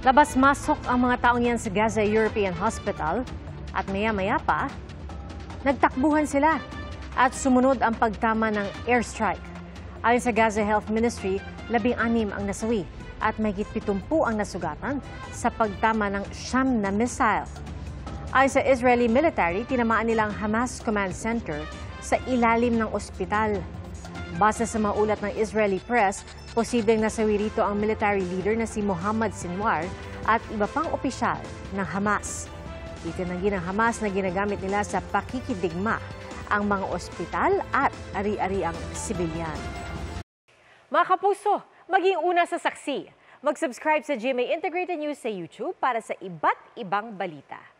Labas-masok ang mga taong yan sa Gaza European Hospital at maya-maya pa, nagtakbuhan sila at sumunod ang pagtama ng airstrike. Ayon sa Gaza Health Ministry, 16 ang nasawi at mahigit 70 ang nasugatan sa pagtama ng 9 na missile. Ayon sa Israeli military, tinamaan nilang Hamas Command Center sa ilalim ng ospital. Base sa mga ulat ng Israeli press, posibleng nasawi rito ang military leader na si Mohammad Sinwar at iba pang opisyal ng Hamas. Itinanggi ng Hamas na ginagamit nila sa pakikidigma ang mga ospital at ari-ariang sibilyan. Mga kapuso, maging una sa saksi. Mag-subscribe sa GMA Integrated News sa YouTube para sa iba't ibang balita.